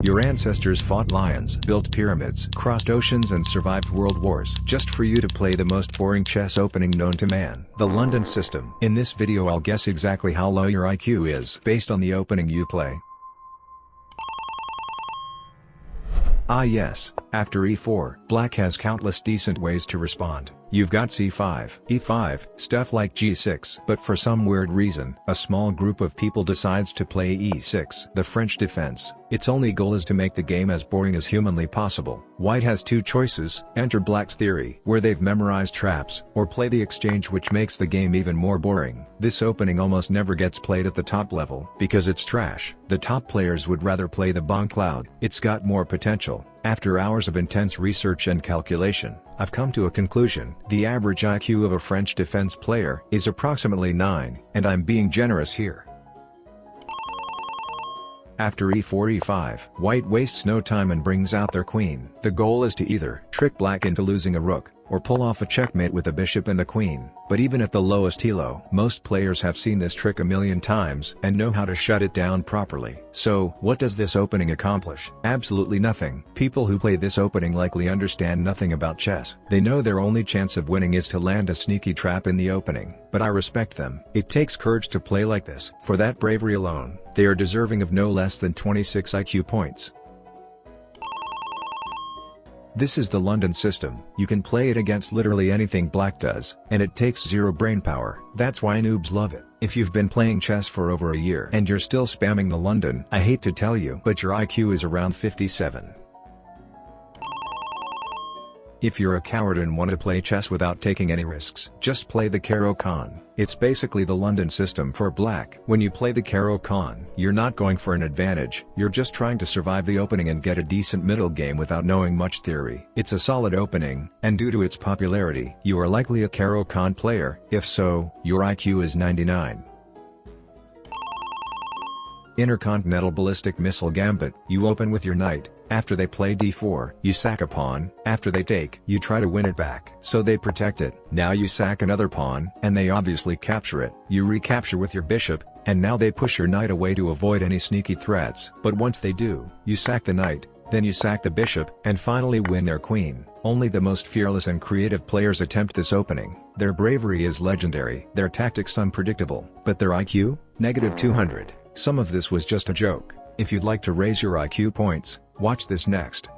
Your ancestors fought lions, built pyramids, crossed oceans and survived world wars just for you to play the most boring chess opening known to man, the London system. In this video I'll guess exactly how low your IQ is based on the opening you play. Ah yes, after e4, black has countless decent ways to respond. You've got c5, e5, stuff like g6, but for some weird reason, a small group of people decides to play e6, the French defense. Its only goal is to make the game as boring as humanly possible. White has two choices: enter black's theory, where they've memorized traps, or play the exchange, which makes the game even more boring. This opening almost never gets played at the top level, because it's trash. The top players would rather play the bonk cloud. It's got more potential. After hours of intense research and calculation, I've come to a conclusion. The average IQ of a French defense player is approximately 9, and I'm being generous here. After e4 e5, white wastes no time and brings out their queen. The goal is to either trick black into losing a rook, or pull off a checkmate with a bishop and a queen. But even at the lowest elo, most players have seen this trick a million times and know how to shut it down properly. So, what does this opening accomplish? Absolutely nothing. People who play this opening likely understand nothing about chess. They know their only chance of winning is to land a sneaky trap in the opening. But I respect them. It takes courage to play like this. For that bravery alone, they are deserving of no less than 26 IQ points. This is the London system. You can play it against literally anything black does, and it takes zero brainpower. That's why noobs love it. If you've been playing chess for over a year and you're still spamming the London, I hate to tell you, but your IQ is around 57. If you're a coward and want to play chess without taking any risks, just play the Caro-Kann. It's basically the London system for black. When you play the Caro-Kann, you're not going for an advantage, you're just trying to survive the opening and get a decent middle game without knowing much theory. It's a solid opening, and due to its popularity, you are likely a Caro-Kann player. If so, your IQ is 99. Intercontinental Ballistic Missile Gambit. You open with your knight. After they play d4, you sack a pawn. After they take, you try to win it back. So they protect it. Now you sack another pawn, and they obviously capture it. You recapture with your bishop, and now they push your knight away to avoid any sneaky threats. But once they do, you sack the knight, then you sack the bishop, and finally win their queen. Only the most fearless and creative players attempt this opening. Their bravery is legendary, their tactics unpredictable, but their IQ? Negative 200. Some of this was just a joke. If you'd like to raise your IQ points, watch this next.